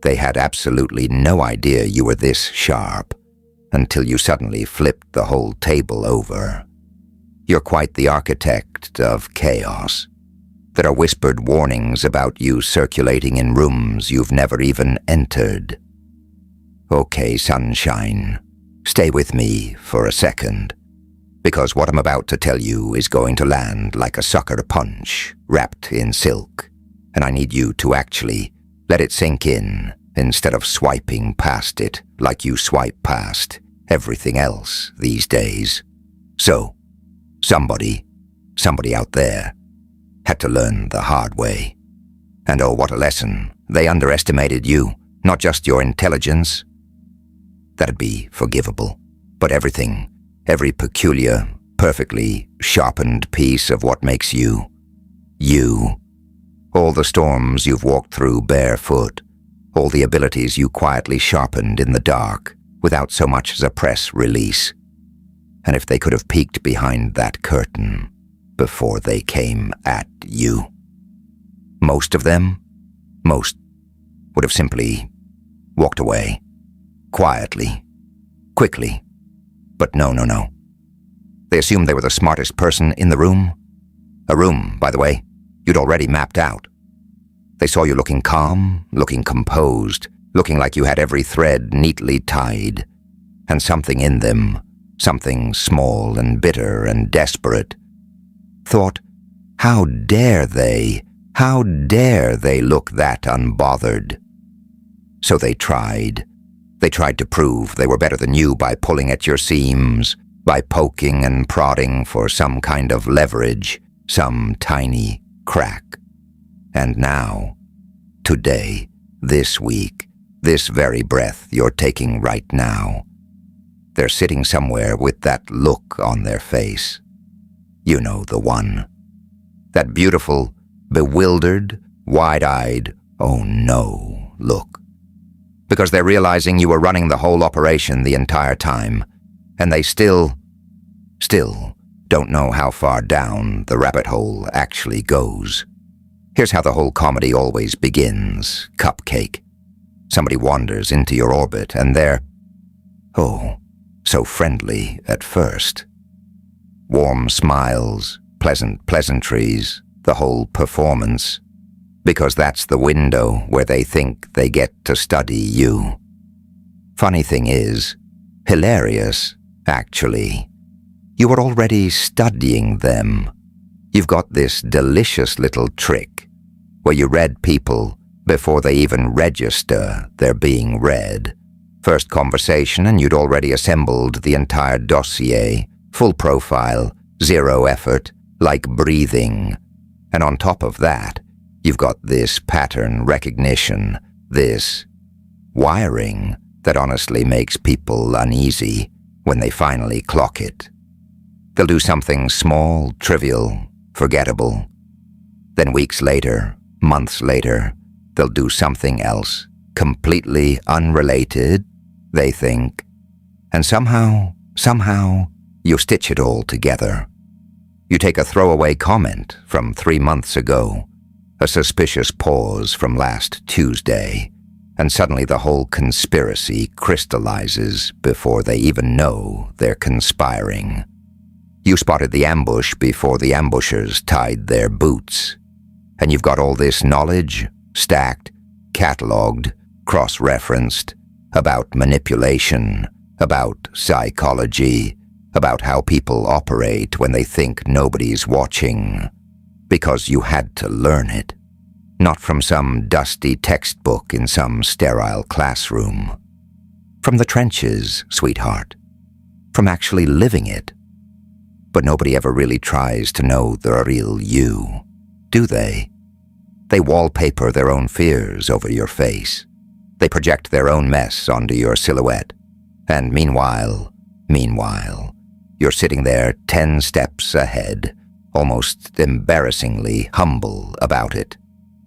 They had absolutely no idea you were this sharp until you suddenly flipped the whole table over. You're quite the architect of chaos. There are whispered warnings about you circulating in rooms you've never even entered. Okay, sunshine, stay with me for a second, because what I'm about to tell you is going to land like a sucker punch wrapped in silk, and I need you to actually let it sink in instead of swiping past it like you swipe past everything else these days. So, somebody out there had to learn the hard way. And oh, what a lesson. They underestimated you, not just your intelligence. That'd be forgivable. But everything, every peculiar, perfectly sharpened piece of what makes you, you. All the storms you've walked through barefoot, all the abilities you quietly sharpened in the dark without so much as a press release. And if they could have peeked behind that curtain before they came at you. Most of them, would have simply walked away. Quietly. Quickly. But no. They assumed they were the smartest person in the room. A room, by the way, you'd already mapped out. They saw you looking calm, looking composed, looking like you had every thread neatly tied. And something in them, something small and bitter and desperate, thought, how dare they look that unbothered? So they tried. They tried to prove they were better than you by pulling at your seams, by poking and prodding for some kind of leverage, some tiny crack. And now, today, this week, this very breath you're taking right now, they're sitting somewhere with that look on their face. You know the one. That beautiful, bewildered, wide-eyed, oh no look. Because they're realizing you were running the whole operation the entire time, and they still don't know how far down the rabbit hole actually goes. Here's how the whole comedy always begins, cupcake. Somebody wanders into your orbit, and they're, oh, so friendly at first. Warm smiles, pleasant pleasantries, the whole performance, because that's the window where they think they get to study you. Funny thing is, hilarious, actually. You were already studying them. You've got this delicious little trick where you read people before they even register they're being read. First conversation and you'd already assembled the entire dossier, full profile, zero effort, like breathing. And on top of that, you've got this pattern recognition, this wiring that honestly makes people uneasy when they finally clock it. They'll do something small, trivial, forgettable. Then weeks later, months later, they'll do something else, completely unrelated, they think. And somehow, you stitch it all together. You take a throwaway comment from 3 months ago, a suspicious pause from last Tuesday, and suddenly the whole conspiracy crystallizes before they even know they're conspiring. You spotted the ambush before the ambushers tied their boots, and you've got all this knowledge, stacked, cataloged, cross-referenced, about manipulation, about psychology, about how people operate when they think nobody's watching, because you had to learn it, not from some dusty textbook in some sterile classroom. From the trenches, sweetheart. From actually living it. But nobody ever really tries to know the real you, do they? They wallpaper their own fears over your face. They project their own mess onto your silhouette. And meanwhile, you're sitting there 10 steps ahead, almost embarrassingly humble about it.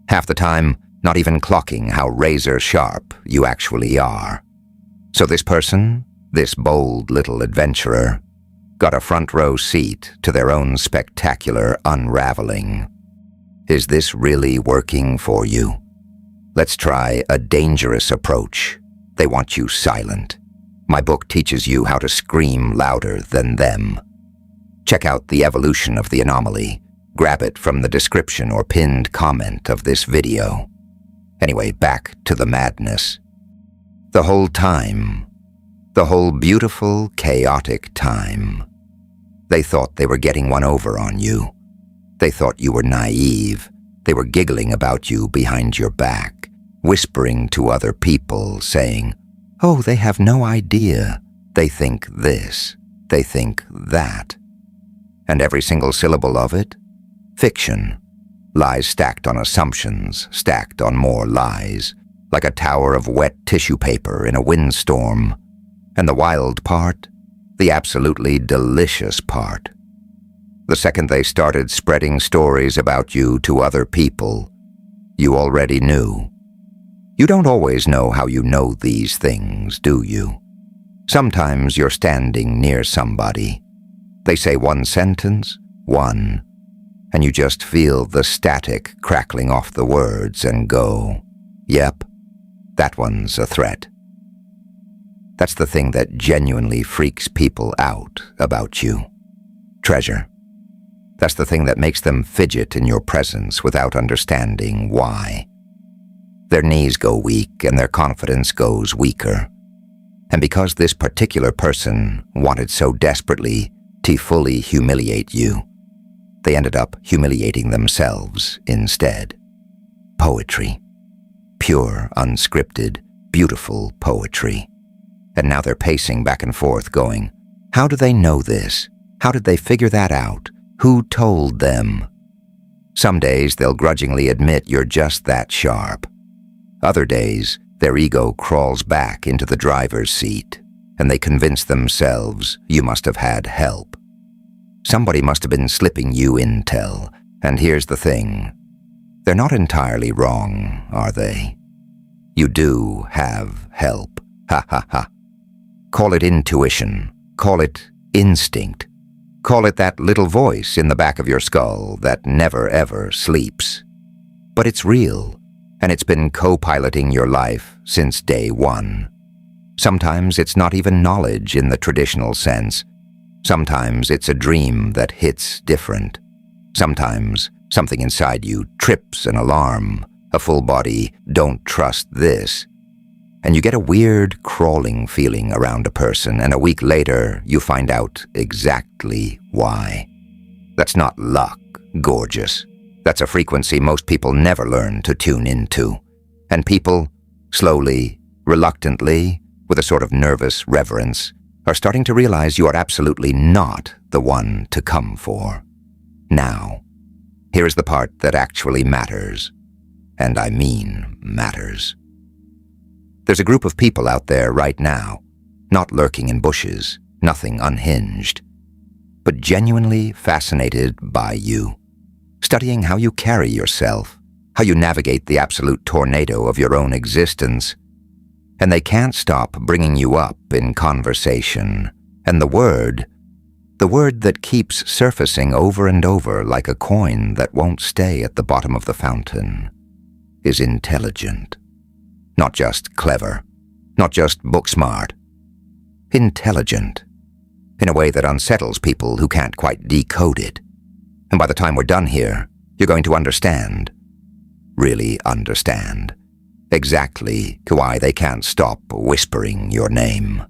Half the time, not even clocking how razor-sharp you actually are. So this person, this bold little adventurer, got a front-row seat to their own spectacular unraveling. Is this really working for you? Let's try a dangerous approach. They want you silent. My book teaches you how to scream louder than them. Check out the evolution of the anomaly. Grab it from the description or pinned comment of this video. Anyway, back to the madness. The whole time, the whole beautiful, chaotic time, they thought they were getting one over on you. They thought you were naive. They were giggling about you behind your back, whispering to other people, saying, "Oh, they have no idea. They think this. They think that." And every single syllable of it, fiction. Lies stacked on assumptions, stacked on more lies, like a tower of wet tissue paper in a windstorm. And the wild part, the absolutely delicious part. The second they started spreading stories about you to other people, you already knew. You don't always know how you know these things, do you? Sometimes you're standing near somebody. They say one sentence, and you just feel the static crackling off the words and go, "Yep, that one's a threat." That's the thing that genuinely freaks people out about you. Treasure. That's the thing that makes them fidget in your presence without understanding why. Their knees go weak and their confidence goes weaker. And because this particular person wanted so desperately to fully humiliate you, they ended up humiliating themselves instead. Poetry. Pure, unscripted, beautiful poetry. And now they're pacing back and forth going, how do they know this? How did they figure that out? Who told them? Some days they'll grudgingly admit you're just that sharp. Other days, their ego crawls back into the driver's seat, and they convince themselves you must have had help. Somebody must have been slipping you intel, and here's the thing. They're not entirely wrong, are they? You do have help. Ha ha ha. Call it intuition. Call it instinct. Call it that little voice in the back of your skull that never ever sleeps. But it's real, and it's been co-piloting your life since day one. Sometimes it's not even knowledge in the traditional sense. Sometimes it's a dream that hits different. Sometimes something inside you trips an alarm, a full body, don't trust this. And you get a weird crawling feeling around a person, and a week later you find out exactly why. That's not luck, gorgeous. That's a frequency most people never learn to tune into. And people, slowly, reluctantly, with a sort of nervous reverence, are starting to realize you are absolutely not the one to come for. Now, here's the part that actually matters. And I mean matters. There's a group of people out there right now, not lurking in bushes, nothing unhinged, but genuinely fascinated by you, studying how you carry yourself, how you navigate the absolute tornado of your own existence. And they can't stop bringing you up in conversation. And the word that keeps surfacing over and over like a coin that won't stay at the bottom of the fountain, is intelligent. Not just clever, not just book smart. Intelligent, in a way that unsettles people who can't quite decode it. And by the time we're done here, you're going to understand, really understand, exactly why they can't stop whispering your name.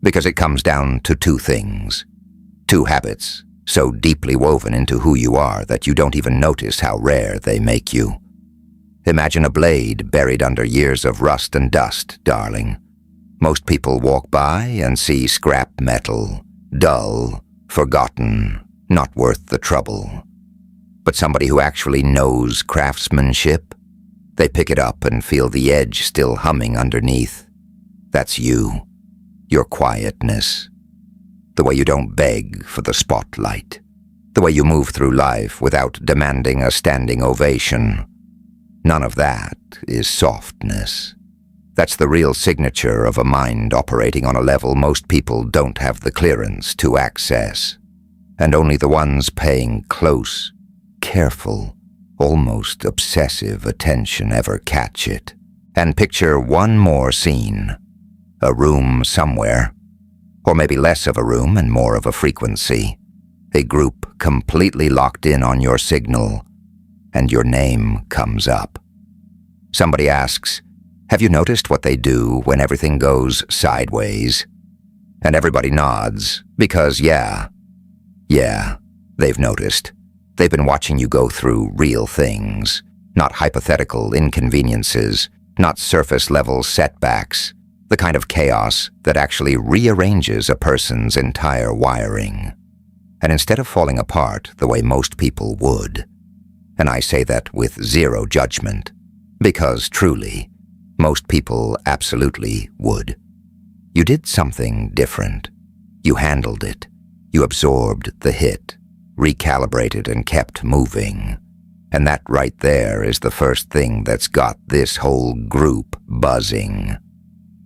Because it comes down to two things, two habits so deeply woven into who you are that you don't even notice how rare they make you. Imagine a blade buried under years of rust and dust, darling. Most people walk by and see scrap metal, dull, forgotten, not worth the trouble. But somebody who actually knows craftsmanship, they pick it up and feel the edge still humming underneath. That's you, your quietness, the way you don't beg for the spotlight, the way you move through life without demanding a standing ovation. None of that is softness. That's the real signature of a mind operating on a level most people don't have the clearance to access. And only the ones paying close, careful, almost obsessive attention ever catch it, and picture one more scene. A room somewhere, or maybe less of a room and more of a frequency. A group completely locked in on your signal, and your name comes up. Somebody asks, "Have you noticed what they do when everything goes sideways?" And everybody nods, because yeah, they've noticed. They've been watching you go through real things, not hypothetical inconveniences, not surface-level setbacks, the kind of chaos that actually rearranges a person's entire wiring. And instead of falling apart the way most people would, and I say that with zero judgment, because truly, most people absolutely would, you did something different. You handled it. You absorbed the hit, recalibrated, and kept moving. And that right there is the first thing that's got this whole group buzzing.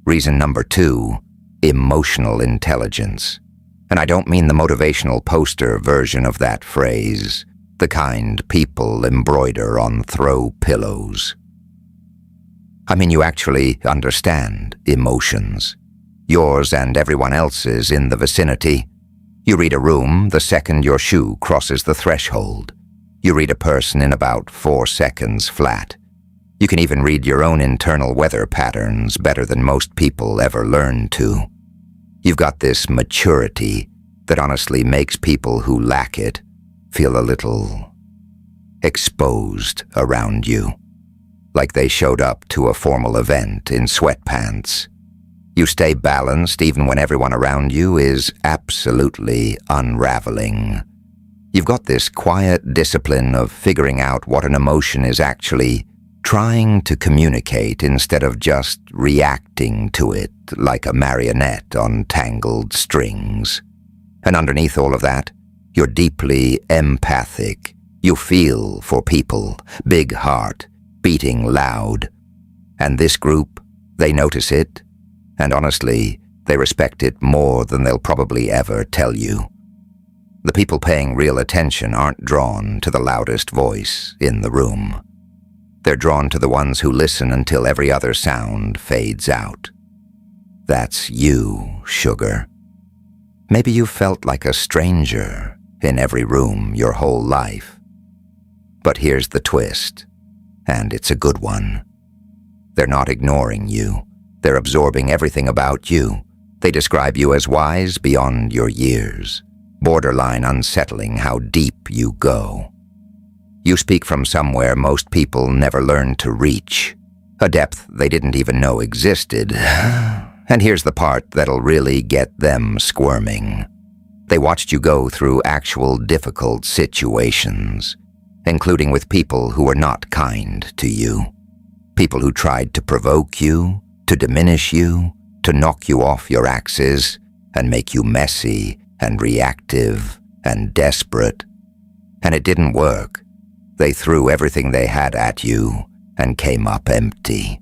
Reason number 2, emotional intelligence. And I don't mean the motivational poster version of that phrase, the kind people embroider on throw pillows. I mean you actually understand emotions, yours and everyone else's in the vicinity. You read a room the second your shoe crosses the threshold. You read a person in about 4 seconds flat. You can even read your own internal weather patterns better than most people ever learn to. You've got this maturity that honestly makes people who lack it feel a little exposed around you, like they showed up to a formal event in sweatpants. You stay balanced even when everyone around you is absolutely unraveling. You've got this quiet discipline of figuring out what an emotion is actually trying to communicate instead of just reacting to it like a marionette on tangled strings. And underneath all of that, you're deeply empathic. You feel for people, big heart, beating loud. And this group, they notice it, and honestly, they respect it more than they'll probably ever tell you. The people paying real attention aren't drawn to the loudest voice in the room. They're drawn to the ones who listen until every other sound fades out. That's you, sugar. Maybe you felt like a stranger in every room your whole life. But here's the twist, and it's a good one. They're not ignoring you. They're absorbing everything about you. They describe you as wise beyond your years, borderline unsettling how deep you go. You speak from somewhere most people never learned to reach, a depth they didn't even know existed. And here's the part that'll really get them squirming. They watched you go through actual difficult situations, including with people who were not kind to you. People who tried to provoke you, to diminish you, to knock you off your axis, and make you messy and reactive and desperate. And it didn't work. They threw everything they had at you and came up empty.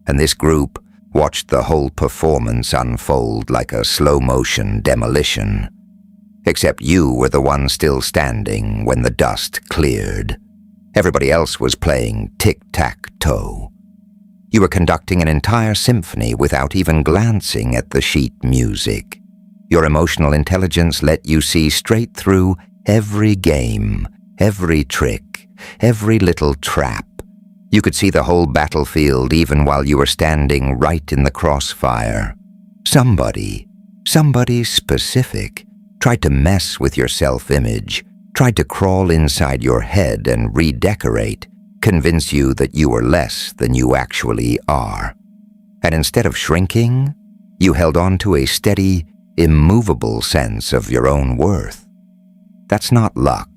And this group watched the whole performance unfold like a slow-motion demolition. Except you were the one still standing when the dust cleared. Everybody else was playing tic-tac-toe. You were conducting an entire symphony without even glancing at the sheet music. Your emotional intelligence let you see straight through every game, every trick, every little trap. You could see the whole battlefield even while you were standing right in the crossfire. Somebody specific, tried to mess with your self-image, tried to crawl inside your head and redecorate, convince you that you were less than you actually are. And instead of shrinking, you held on to a steady, immovable sense of your own worth. That's not luck.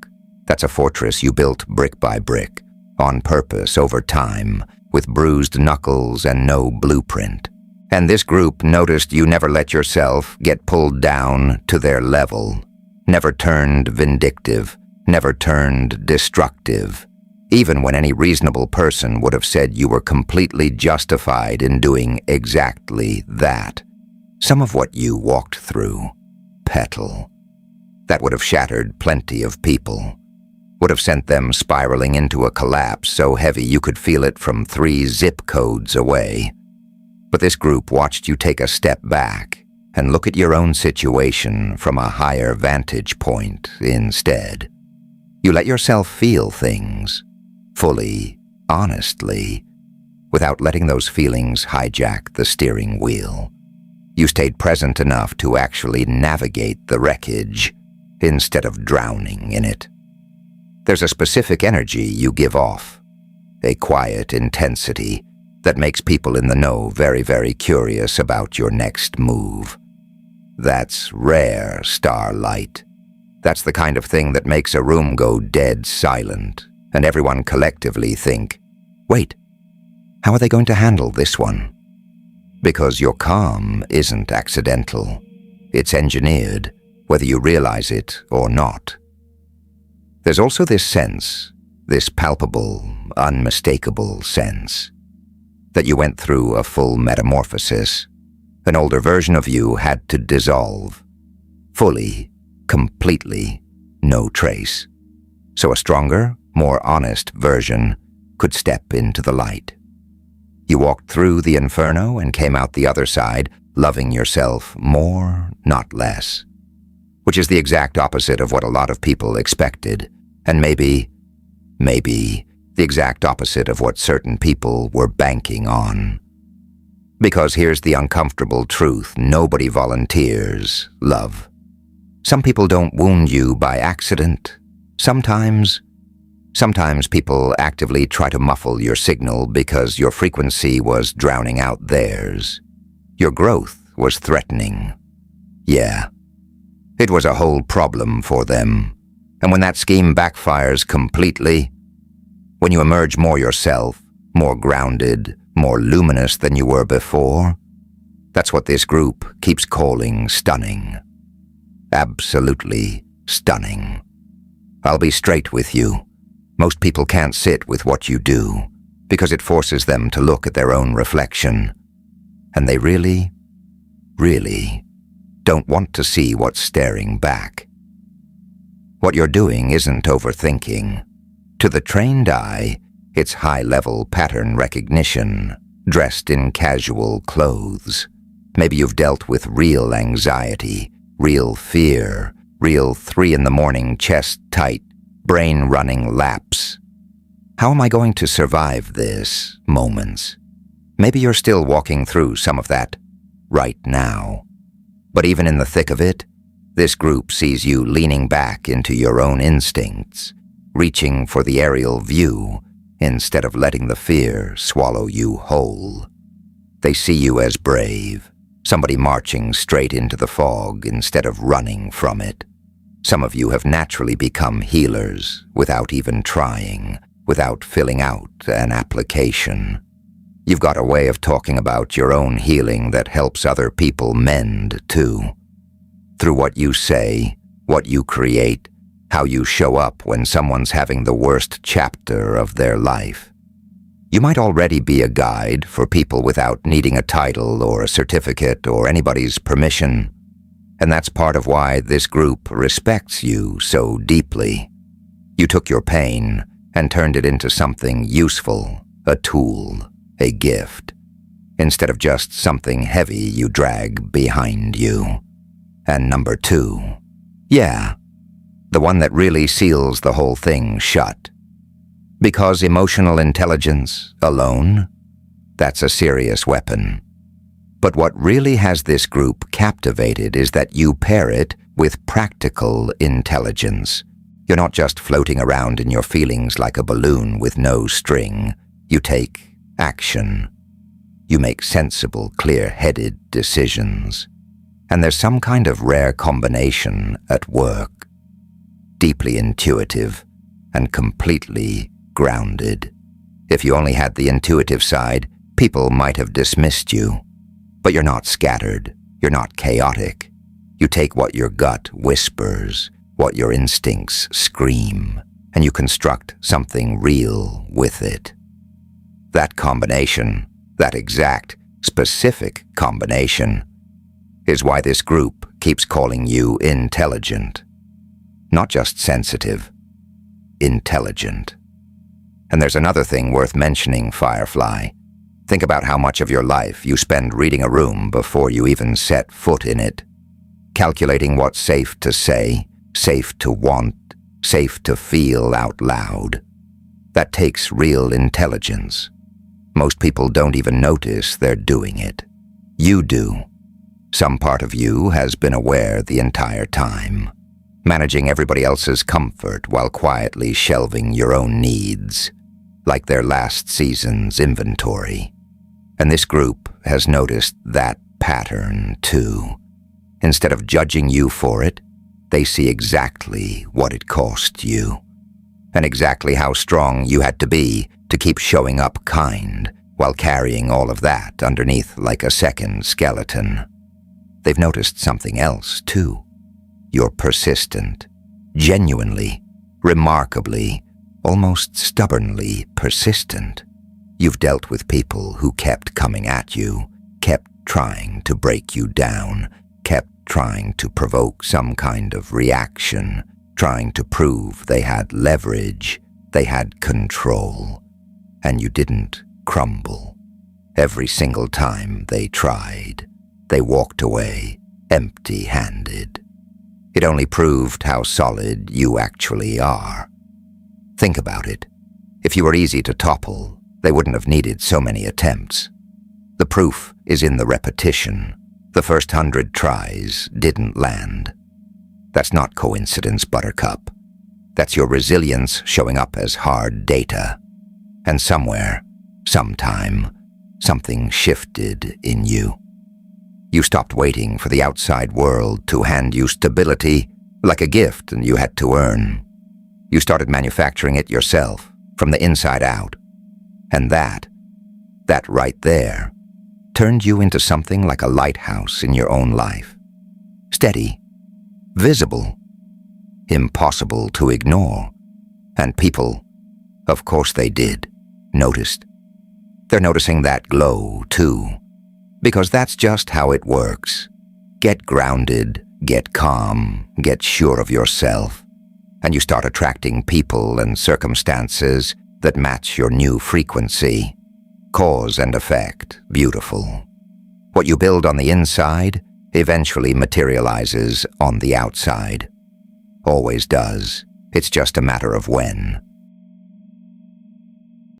That's a fortress you built brick by brick, on purpose over time, with bruised knuckles and no blueprint. And this group noticed you never let yourself get pulled down to their level, never turned vindictive, never turned destructive, even when any reasonable person would have said you were completely justified in doing exactly that. Some of what you walked through, Petal, that would have shattered plenty of people. would have sent them spiraling into a collapse so heavy you could feel it from 3 zip codes away. But this group watched you take a step back and look at your own situation from a higher vantage point instead. You let yourself feel things, fully, honestly, without letting those feelings hijack the steering wheel. You stayed present enough to actually navigate the wreckage instead of drowning in it. There's a specific energy you give off, a quiet intensity that makes people in the know very, very curious about your next move. That's rare starlight. That's the kind of thing that makes a room go dead silent and everyone collectively think, wait, how are they going to handle this one? Because your calm isn't accidental. It's engineered, whether you realize it or not. There's also this sense, this palpable, unmistakable sense, that you went through a full metamorphosis. An older version of you had to dissolve, fully, completely, no trace. So a stronger, more honest version could step into the light. You walked through the inferno and came out the other side, loving yourself more, not less. Which is the exact opposite of what a lot of people expected, and maybe the exact opposite of what certain people were banking on. Because here's the uncomfortable truth: nobody volunteers love. Some people don't wound you by accident. Sometimes people actively try to muffle your signal because your frequency was drowning out theirs. Your growth was threatening. Yeah, it was a whole problem for them. And when that scheme backfires completely, when you emerge more yourself, more grounded, more luminous than you were before, that's what this group keeps calling stunning. Absolutely stunning. I'll be straight with you. Most people can't sit with what you do because it forces them to look at their own reflection. And they really, really don't want to see what's staring back. What you're doing isn't overthinking. To the trained eye, it's high-level pattern recognition, dressed in casual clothes. Maybe you've dealt with real anxiety, real fear, real 3 a.m, chest-tight, brain-running laps. How am I going to survive this moments? Maybe you're still walking through some of that right now. But even in the thick of it, this group sees you leaning back into your own instincts, reaching for the aerial view instead of letting the fear swallow you whole. They see you as brave, somebody marching straight into the fog instead of running from it. Some of you have naturally become healers without even trying, without filling out an application. You've got a way of talking about your own healing that helps other people mend too. Through what you say, what you create, how you show up when someone's having the worst chapter of their life. You might already be a guide for people without needing a title or a certificate or anybody's permission. And that's part of why this group respects you so deeply. You took your pain and turned it into something useful, a tool, a gift, instead of just something heavy you drag behind you. And number 2, yeah, the one that really seals the whole thing shut. Because emotional intelligence alone, that's a serious weapon. But what really has this group captivated is that you pair it with practical intelligence. You're not just floating around in your feelings like a balloon with no string. You take action. You make sensible, clear-headed decisions. And there's some kind of rare combination at work. Deeply intuitive and completely grounded. If you only had the intuitive side, people might have dismissed you. But you're not scattered. You're not chaotic. You take what your gut whispers, what your instincts scream, and you construct something real with it. That combination, that exact, specific combination, is why this group keeps calling you intelligent. Not just sensitive, intelligent. And there's another thing worth mentioning, Firefly. Think about how much of your life you spend reading a room before you even set foot in it, calculating what's safe to say, safe to want, safe to feel out loud. That takes real intelligence. Most people don't even notice they're doing it. You do. Some part of you has been aware the entire time, managing everybody else's comfort while quietly shelving your own needs, like their last season's inventory. And this group has noticed that pattern too. Instead of judging you for it, they see exactly what it cost you, and exactly how strong you had to be to keep showing up kind while carrying all of that underneath like a second skeleton. They've noticed something else too. You're persistent, genuinely, remarkably, almost stubbornly persistent. You've dealt with people who kept coming at you, kept trying to break you down, kept trying to provoke some kind of reaction, trying to prove they had leverage, they had control. And you didn't crumble. Every single time they tried, they walked away empty-handed. It only proved how solid you actually are. Think about it. If you were easy to topple, they wouldn't have needed so many attempts. The proof is in the repetition. The first 100 tries didn't land. That's not coincidence, Buttercup. That's your resilience showing up as hard data. And somewhere, sometime, something shifted in you. You stopped waiting for the outside world to hand you stability like a gift and you had to earn. You started manufacturing it yourself, from the inside out. And that right there, turned you into something like a lighthouse in your own life. Steady, visible, impossible to ignore. And people, of course they did, noticed. They're noticing that glow, too. Because that's just how it works. Get grounded, get calm, get sure of yourself, and you start attracting people and circumstances that match your new frequency. Cause and effect, beautiful. What you build on the inside eventually materializes on the outside. Always does. It's just a matter of when.